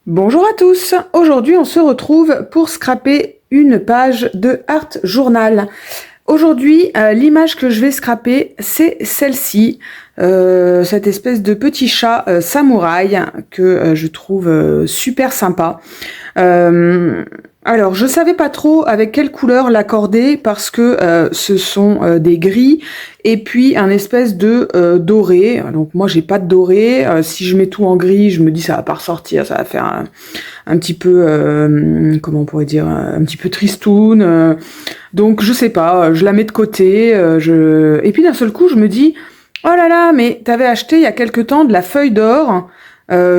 Bonjour à tous, aujourd'hui on se retrouve pour scraper une page de Art Journal. Aujourd'hui, l'image que je vais scraper, c'est celle-ci, cette espèce de petit chat samouraï que je trouve super sympa. Alors, je savais pas trop avec quelle couleur l'accorder parce que ce sont des gris et puis un espèce de doré. Donc moi, j'ai pas de doré. Si je mets tout en gris, je me dis ça va pas ressortir, ça va faire un petit peu, comment on pourrait dire, un petit peu tristoun. Donc je sais pas, je la mets de côté. Et puis d'un seul coup, je me dis, oh là là, mais t'avais acheté il y a quelque temps de la feuille d'or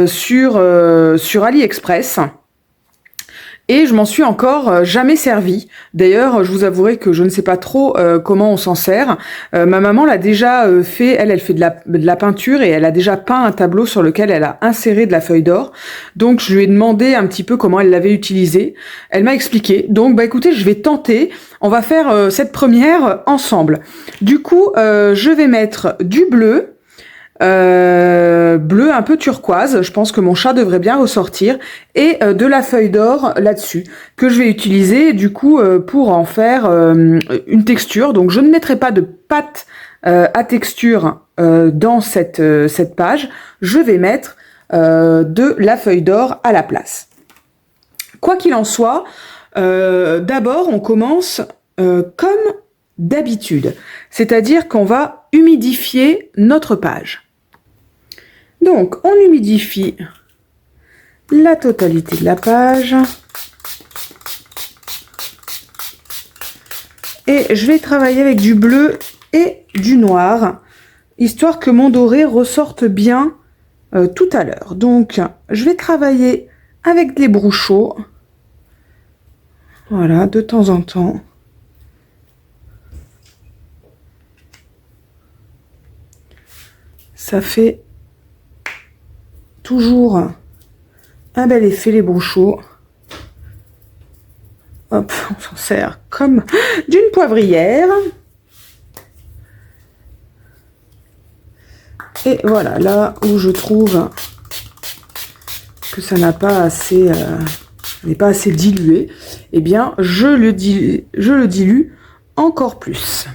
sur AliExpress. Et je m'en suis encore jamais servi. D'ailleurs, je vous avouerai que je ne sais pas trop comment on s'en sert. Ma maman l'a déjà fait, elle fait de la peinture et elle a déjà peint un tableau sur lequel elle a inséré de la feuille d'or. Donc je lui ai demandé un petit peu comment elle l'avait utilisé. Elle m'a expliqué. Donc bah écoutez, je vais tenter. On va faire cette première ensemble. Du coup, je vais mettre du bleu. Bleu un peu turquoise, je pense que mon chat devrait bien ressortir, et de la feuille d'or là-dessus, que je vais utiliser du coup pour en faire une texture. Donc je ne mettrai pas de pâte à texture dans cette page, je vais mettre de la feuille d'or à la place. Quoi qu'il en soit, d'abord on commence comme d'habitude, c'est-à-dire qu'on va humidifier notre page. Donc, on humidifie la totalité de la page. Et je vais travailler avec du bleu et du noir, histoire que mon doré ressorte bien tout à l'heure. Donc, je vais travailler avec les brouchaux. Voilà, de temps en temps. Ça fait toujours un bel effet, les brouchaux. Hop, on s'en sert comme d'une poivrière. Et voilà, là où je trouve que ça n'a pas assez, n'est pas assez dilué, eh bien, je le dilue encore plus.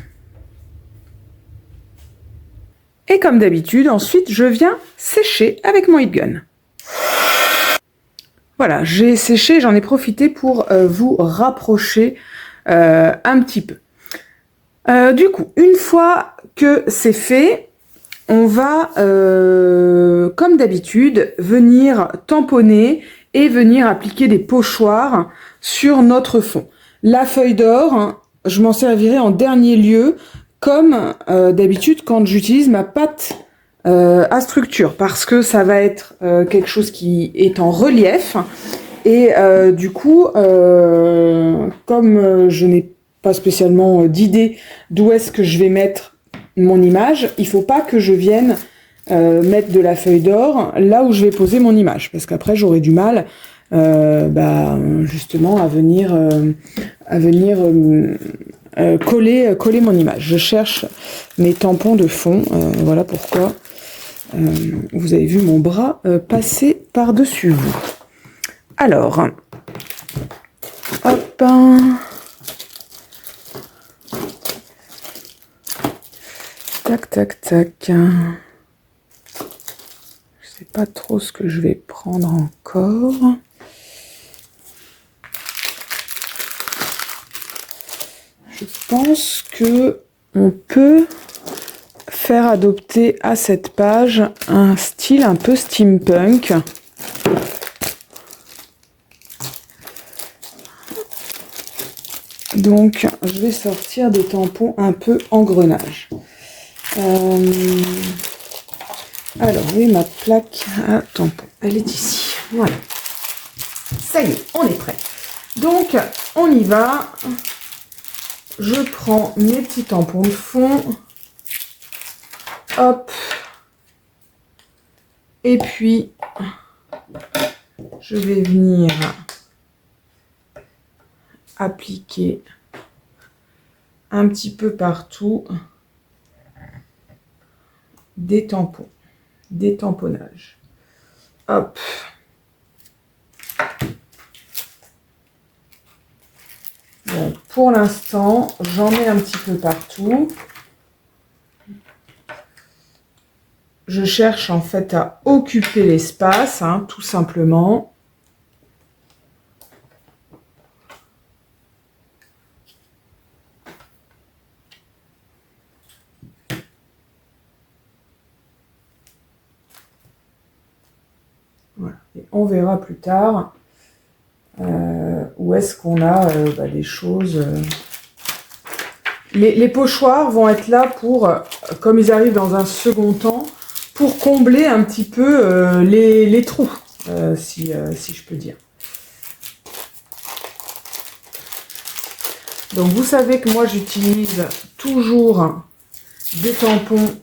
Et comme d'habitude, ensuite, je viens sécher avec mon heat gun. Voilà, j'ai séché, j'en ai profité pour vous rapprocher un petit peu. Du coup, une fois que c'est fait, on va, comme d'habitude, venir tamponner et venir appliquer des pochoirs sur notre fond. La feuille d'or, hein, je m'en servirai en dernier lieu, comme d'habitude quand j'utilise ma pâte à structure, parce que ça va être quelque chose qui est en relief. Et du coup, comme je n'ai pas spécialement d'idée d'où est-ce que je vais mettre mon image, il faut pas que je vienne mettre de la feuille d'or là où je vais poser mon image, parce qu'après j'aurai du mal justement à venir coller mon image. Je cherche mes tampons de fond, voilà pourquoi vous avez vu mon bras passer par-dessus vous. Alors, hop, tac, tac, tac. Je sais pas trop ce que je vais prendre encore. Je pense que on peut faire adopter à cette page un style un peu steampunk. Donc, je vais sortir des tampons un peu engrenage. Alors, oui, ma plaque à tampons, elle est ici. Voilà. Ça y est, on est prêt. Donc, on y va. Je prends mes petits tampons de fond. Hop. Et puis, je vais venir appliquer un petit peu partout des tampons, des tamponnages. Hop. pour l'instant, j'en mets un petit peu partout. Je cherche en fait à occuper l'espace, hein, tout simplement. Voilà. Et on verra plus tard où est-ce qu'on a des choses. Les pochoirs vont être là pour, comme ils arrivent dans un second temps, pour combler un petit peu les trous, si je peux dire. Donc vous savez que moi j'utilise toujours des tampons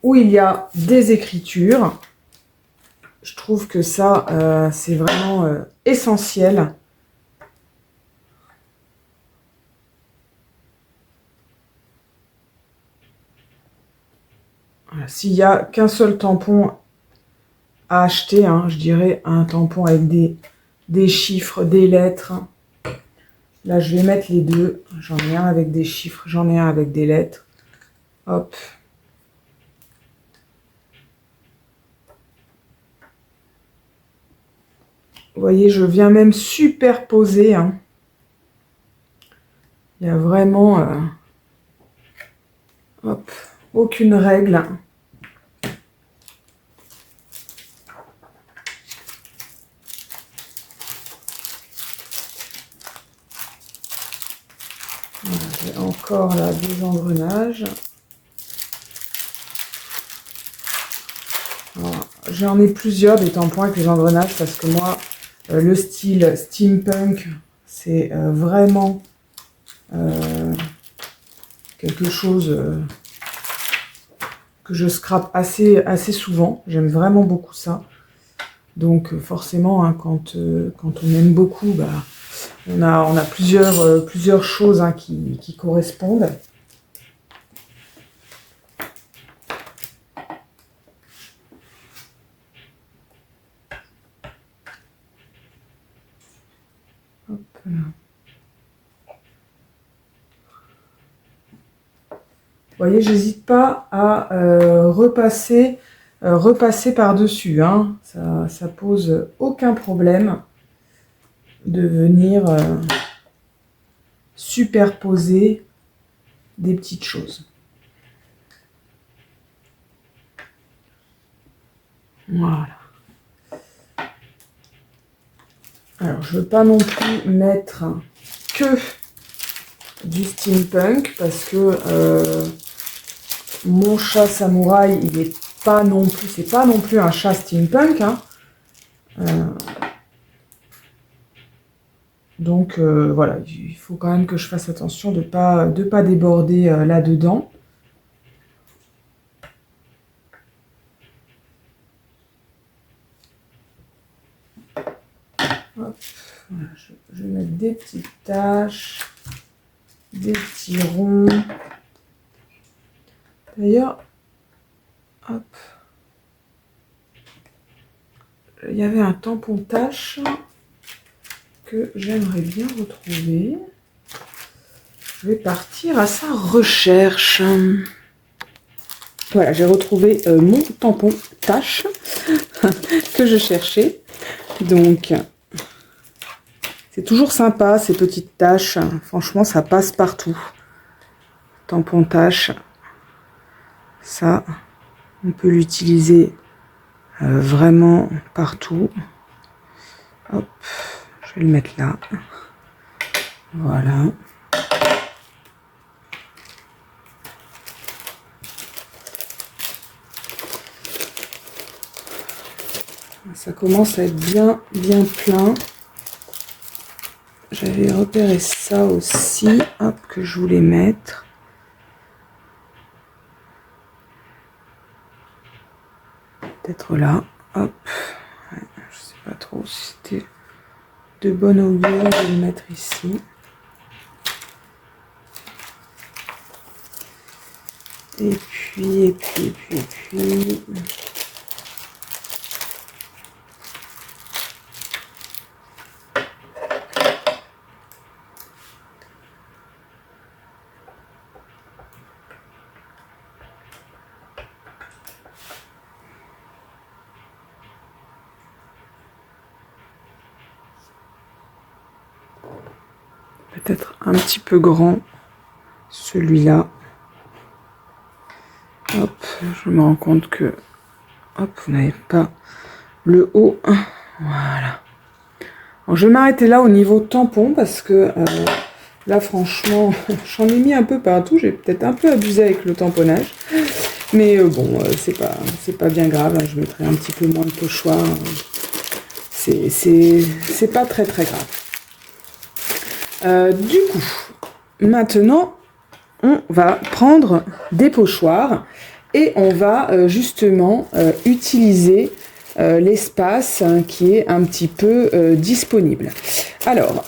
où il y a des écritures. Je trouve que ça, c'est vraiment essentiel. Voilà. S'il n'y a qu'un seul tampon à acheter, hein, je dirais un tampon avec des chiffres, des lettres. Là, je vais mettre les deux. J'en ai un avec des chiffres, j'en ai un avec des lettres. Hop. Vous voyez, je viens même superposer. Hein. Il n'y a vraiment hop, aucune règle. Voilà, j'ai encore là des engrenages. J'en ai plusieurs des tampons avec les engrenages parce que moi, le style steampunk, c'est vraiment quelque chose que je scrape assez souvent. J'aime vraiment beaucoup ça. Donc forcément, hein, quand on aime beaucoup, bah, on a plusieurs choses hein, qui correspondent. Hop là. Vous voyez, j'hésite pas à repasser par-dessus. Hein. Ça pose aucun problème de venir superposer des petites choses. Voilà. Alors, je ne veux pas non plus mettre que du steampunk parce que mon chat samouraï, il n'est pas non plus, c'est pas non plus un chat steampunk. Hein. Donc voilà, il faut quand même que je fasse attention de pas déborder là-dedans. Hop, voilà, je vais mettre des petites taches, des petits ronds. D'ailleurs, hop, il y avait un tampon tache que j'aimerais bien retrouver. Je vais partir à sa recherche. Voilà, j'ai retrouvé mon tampon tache que je cherchais. Donc, c'est toujours sympa ces petites taches. Franchement, ça passe partout. Tampon tache. Ça, on peut l'utiliser vraiment partout. Hop, je vais le mettre là. Voilà. Ça commence à être bien plein. J'avais repéré ça aussi, hop, que je voulais mettre. Peut-être là, hop. Ouais, je sais pas trop si c'était de bonne augure de le mettre ici. Et puis. peut-être un petit peu grand, celui-là. Hop, je me rends compte que, hop, vous n'avez pas le haut. Voilà. Alors, je vais m'arrêter là au niveau tampon parce que là, franchement, j'en ai mis un peu partout. J'ai peut-être un peu abusé avec le tamponnage. Mais bon, c'est pas bien grave. Hein, je mettrai un petit peu moins de pochoir. C'est pas très très grave. Du coup, maintenant, on va prendre des pochoirs et on va justement utiliser l'espace qui est un petit peu disponible. Alors,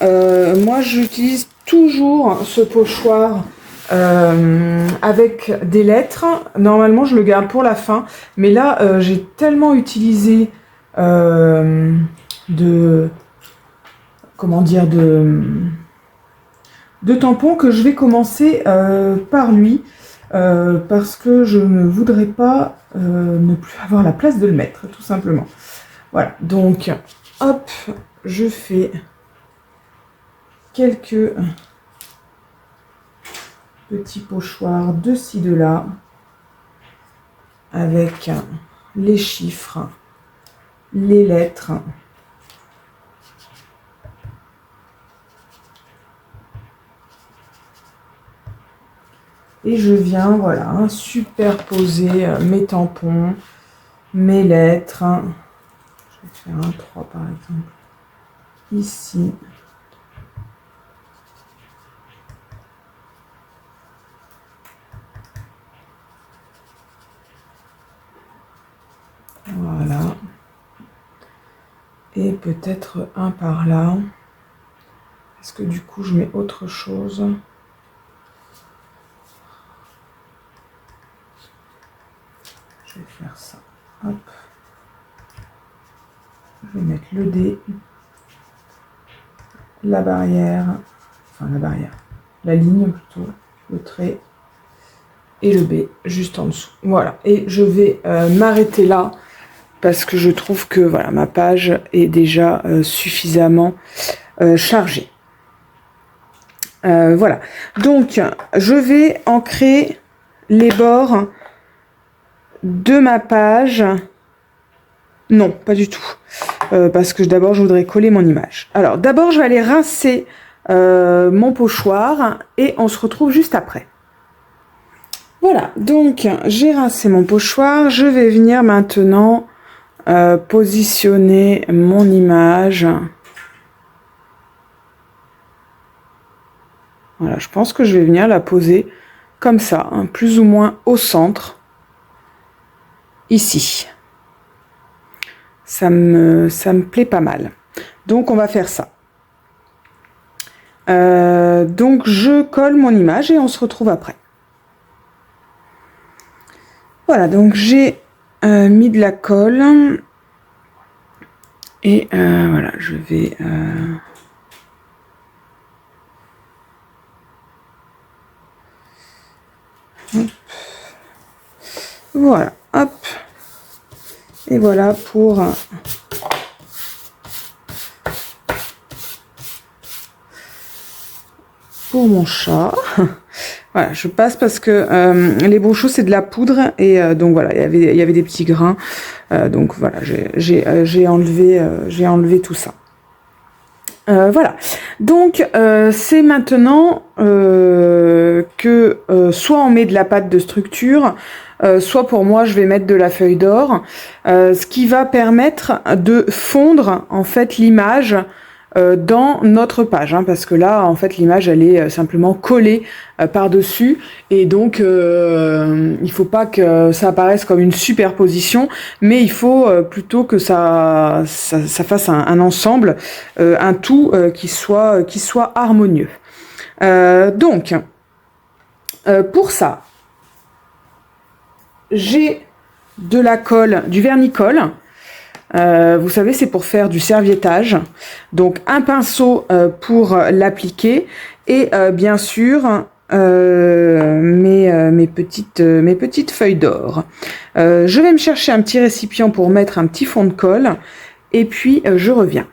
moi j'utilise toujours ce pochoir avec des lettres. Normalement je le garde pour la fin, mais là j'ai tellement utilisé de tampons que je vais commencer par lui parce que je ne voudrais pas ne plus avoir la place de le mettre, tout simplement. Voilà, donc hop, je fais quelques petits pochoirs de ci de là avec les chiffres, les lettres. Et je viens, voilà, superposer mes tampons, mes lettres. Je vais faire un 3 par exemple. Ici. Voilà. Et peut-être un par là. Est-ce que du coup je mets autre chose ? Je vais faire ça. Hop. Je vais mettre le D, la barrière, la ligne plutôt, le trait et le B juste en dessous. Voilà. Et je vais m'arrêter là parce que je trouve que voilà, ma page est déjà suffisamment chargée. Voilà. Donc, je vais ancrer les bords de ma page. Non, pas du tout. Parce que d'abord, je voudrais coller mon image. Alors, d'abord, je vais aller rincer mon pochoir et on se retrouve juste après. Voilà, donc j'ai rincé mon pochoir. Je vais venir maintenant positionner mon image. Voilà, je pense que je vais venir la poser comme ça, hein, plus ou moins au centre. Ici. Ça me plaît pas mal. Donc, on va faire ça. Donc, je colle mon image et on se retrouve après. Voilà, donc j'ai mis de la colle. Et voilà, je vais... Hop. Voilà, hop. Et voilà pour mon chat. Voilà, je passe parce que les brochos c'est de la poudre et donc voilà, il y avait des petits grains. Donc voilà, j'ai enlevé tout ça. Voilà, donc c'est maintenant que soit on met de la pâte de structure, soit pour moi je vais mettre de la feuille d'or, ce qui va permettre de fondre en fait l'image dans notre page, hein, parce que là en fait l'image elle est simplement collée par-dessus et donc il faut pas que ça apparaisse comme une superposition, mais il faut plutôt que ça fasse un ensemble, un tout qui soit harmonieux. Donc pour ça j'ai de la colle, du vernis-colle. Vous savez, c'est pour faire du serviettage. Donc un pinceau pour l'appliquer et bien sûr mes petites feuilles d'or. Je vais me chercher un petit récipient pour mettre un petit fond de colle et puis je reviens.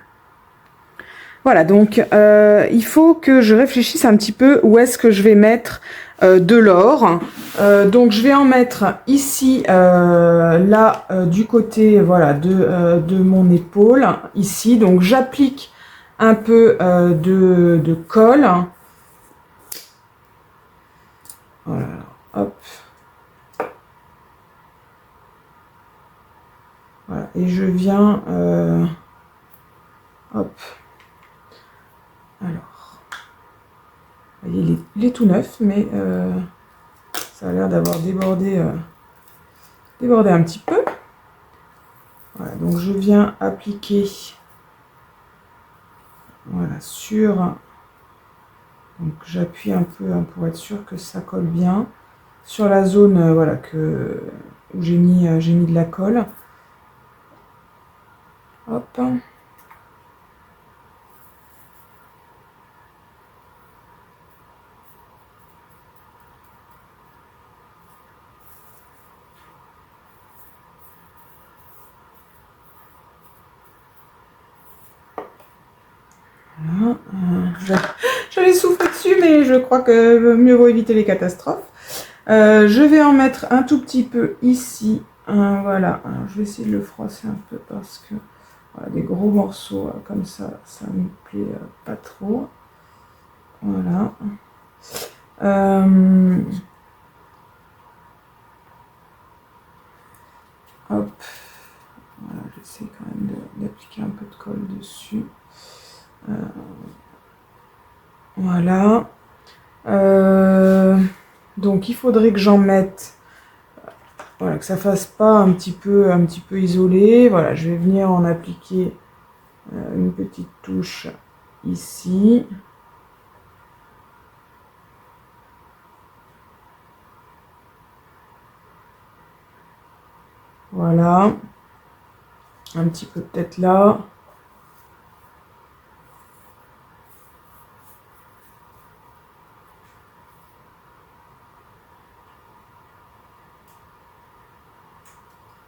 Voilà, donc il faut que je réfléchisse un petit peu où est-ce que je vais mettre de l'or. Donc je vais en mettre ici, là, du côté voilà, de mon épaule, ici. Donc j'applique un peu de colle. Voilà, hop. Voilà, et je viens... hop. Alors, vous voyez, il est tout neuf, mais ça a l'air d'avoir débordé, débordé un petit peu. Voilà, donc je viens appliquer, voilà, sur... Donc j'appuie un peu hein, pour être sûr que ça colle bien. Sur la zone voilà, où j'ai mis de la colle. Hop. Voilà. J'allais souffler dessus, mais je crois que mieux vaut éviter les catastrophes. Je vais en mettre un tout petit peu ici. Voilà. Alors, je vais essayer de le froisser un peu parce que voilà, des gros morceaux comme ça me plaît pas trop. Voilà. Hop. Voilà, j'essaie quand même d'appliquer un peu de colle dessus. Voilà. Donc il faudrait que j'en mette, voilà, que ça fasse pas un petit peu isolé. Voilà, je vais venir en appliquer une petite touche ici. Voilà. Un petit peu peut-être là.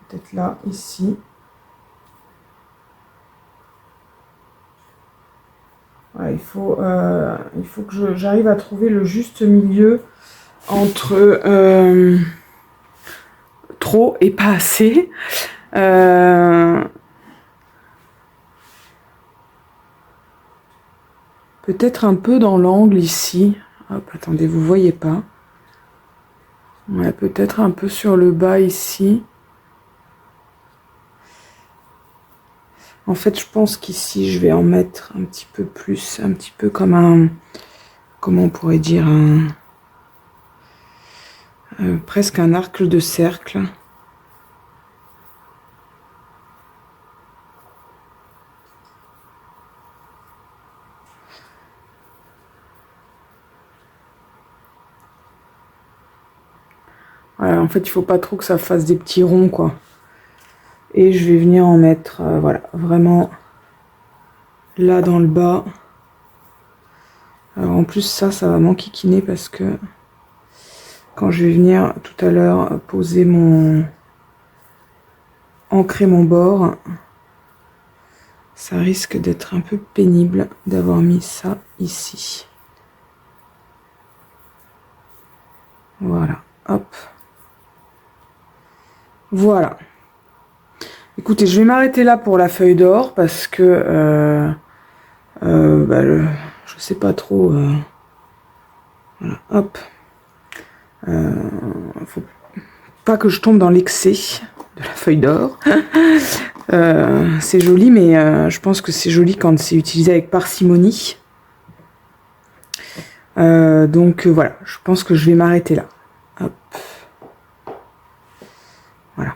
Peut-être là, ici. Voilà, il faut que j'arrive à trouver le juste milieu entre trop et pas assez. Peut-être un peu dans l'angle ici. Hop, attendez, vous voyez pas. Ouais, peut-être un peu sur le bas ici. En fait, je pense qu'ici, je vais en mettre un petit peu plus, un petit peu comme un... Comment on pourrait dire presque un arc de cercle. Voilà, en fait, il faut pas trop que ça fasse des petits ronds, quoi. Et je vais venir en mettre, voilà, vraiment là dans le bas. Alors en plus, ça va m'enquiquiner parce que quand je vais venir tout à l'heure poser ancrer mon bord, ça risque d'être un peu pénible d'avoir mis ça ici. Voilà, hop. Voilà. Écoutez, je vais m'arrêter là pour la feuille d'or parce que je sais pas trop. Voilà, hop. Faut pas que je tombe dans l'excès de la feuille d'or. C'est joli, mais je pense que c'est joli quand c'est utilisé avec parcimonie. Donc voilà, je pense que je vais m'arrêter là. Hop. Voilà.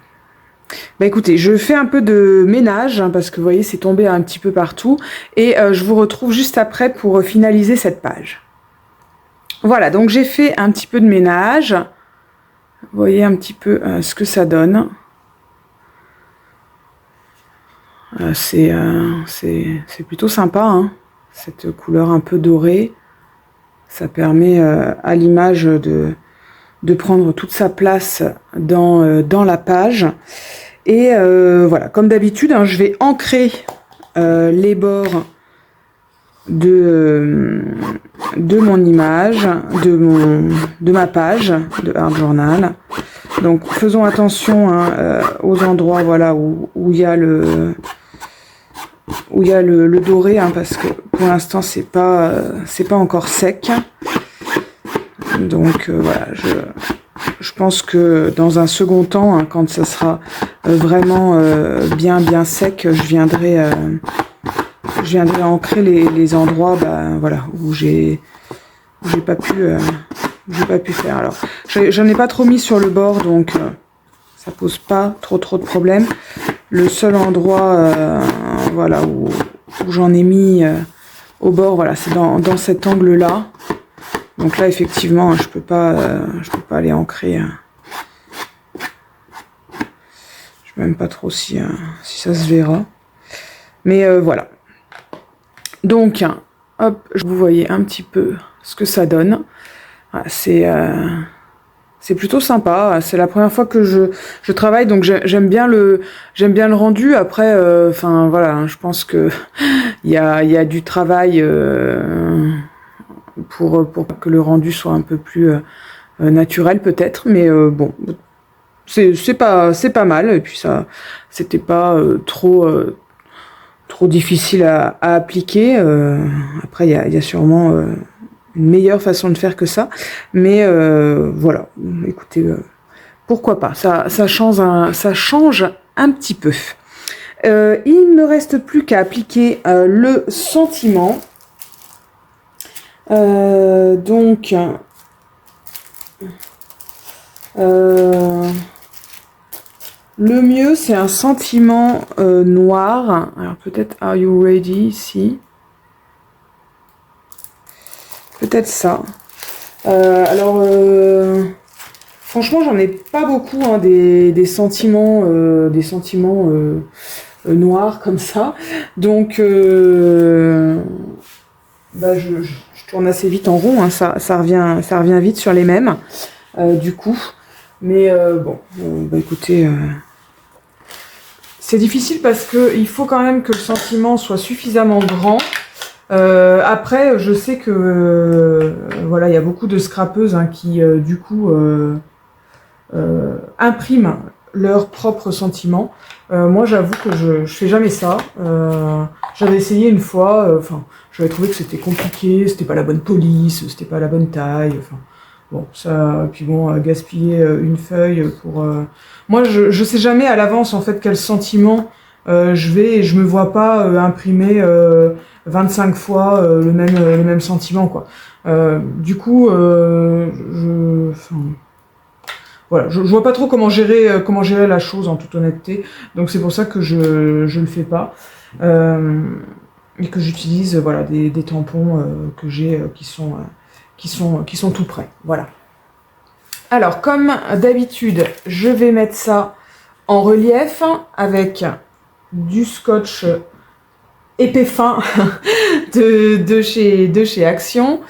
Bah écoutez, je fais un peu de ménage hein, parce que vous voyez, c'est tombé un petit peu partout. Et je vous retrouve juste après pour finaliser cette page. Voilà, donc j'ai fait un petit peu de ménage. Vous voyez un petit peu ce que ça donne. C'est plutôt sympa, hein, cette couleur un peu dorée. Ça permet à l'image de prendre toute sa place dans la page. Et voilà, comme d'habitude, hein, je vais ancrer les bords de mon image, de ma page de Art Journal. Donc faisons attention hein, aux endroits voilà où il y a le doré hein, parce que pour l'instant c'est pas encore sec. Donc voilà, je pense que dans un second temps, hein, quand ça sera vraiment bien sec, je viendrai ancrer les endroits voilà, où j'ai pas pu faire. Alors, j'en ai pas trop mis sur le bord, donc ça pose pas trop de problèmes. Le seul endroit voilà, où j'en ai mis au bord, voilà, c'est dans cet angle-là. Donc là, effectivement, je peux pas aller ancrer. Je sais même pas trop si ça se verra. Mais voilà. Donc, hop, vous voyez un petit peu ce que ça donne. Voilà, c'est plutôt sympa. C'est la première fois que je travaille, donc j'aime bien le rendu. Après, enfin voilà, je pense que il y a du travail pour que le rendu soit un peu plus naturel peut-être, mais bon, c'est pas mal. Et puis ça, c'était pas trop difficile à appliquer. Après, il y a sûrement une meilleure façon de faire que ça, mais voilà. Écoutez, pourquoi pas. Ça change un petit peu. Il ne me reste plus qu'à appliquer le sentiment. Donc, le mieux, c'est un sentiment noir. Alors peut-être Are You Ready ici. Peut-être ça. Alors, franchement, j'en ai pas beaucoup hein, des sentiments noirs comme ça. Donc, je tourne assez vite en rond. Hein, ça revient vite sur les mêmes. Du coup. Mais bon, écoutez, c'est difficile parce que il faut quand même que le sentiment soit suffisamment grand. Après, je sais que voilà, il y a beaucoup de scrapeuses hein, qui du coup impriment leurs propres sentiments. Moi, j'avoue que je fais jamais ça. J'avais essayé une fois. Enfin, j'avais trouvé que c'était compliqué, c'était pas la bonne police, c'était pas la bonne taille. Enfin. Bon, ça, puis bon, gaspiller une feuille pour... Moi, je sais jamais à l'avance, en fait, quel sentiment je vais, et je me vois pas imprimer 25 fois le même sentiment, quoi. Du coup, voilà, je vois pas trop comment gérer la chose, en toute honnêteté. Donc, c'est pour ça que je le fais pas. Et que j'utilise, voilà, des tampons que j'ai qui sont tout prêts. Voilà. Alors, comme d'habitude, je vais mettre ça en relief avec du scotch épais fin de chez Action.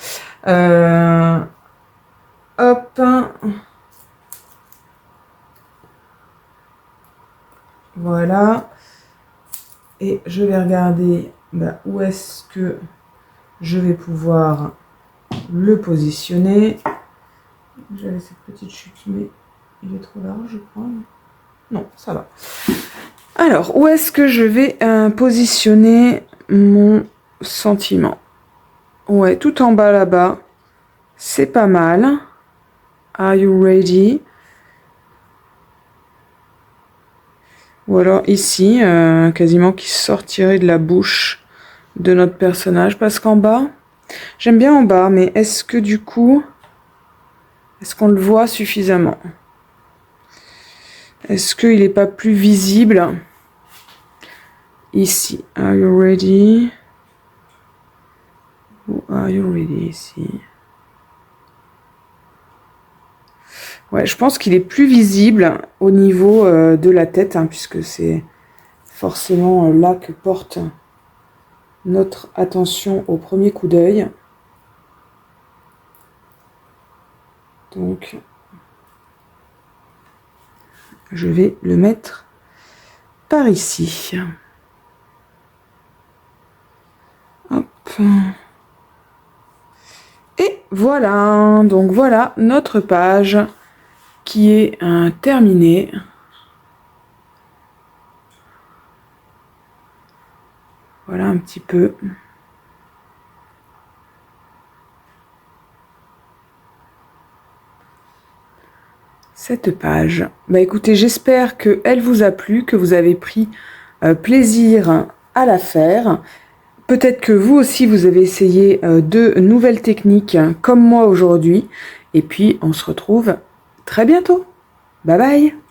Hop. Voilà. Et je vais regarder où est-ce que je vais pouvoir le positionner. J'avais cette petite chute, mais il est trop large, je crois. Non, ça va. Alors, où est-ce que je vais positionner mon sentiment? Ouais, tout en bas là-bas. C'est pas mal. Are you ready? Ou alors ici, quasiment qui sortirait de la bouche de notre personnage. Parce qu'en bas, j'aime bien en bas, mais est-ce que du coup... Est-ce qu'on le voit suffisamment? Est-ce qu'il n'est pas plus visible ici? Are you ready? Ou are you ready ici? Ouais, je pense qu'il est plus visible au niveau de la tête, hein, puisque c'est forcément là que porte notre attention au premier coup d'œil. Donc, je vais le mettre par ici. Hop. Et voilà, donc voilà notre page qui est terminée. Voilà un petit peu. Cette page. Bah écoutez, j'espère qu'elle vous a plu, que vous avez pris plaisir à la faire. Peut-être que vous aussi vous avez essayé de nouvelles techniques comme moi aujourd'hui. Et puis on se retrouve très bientôt. Bye bye!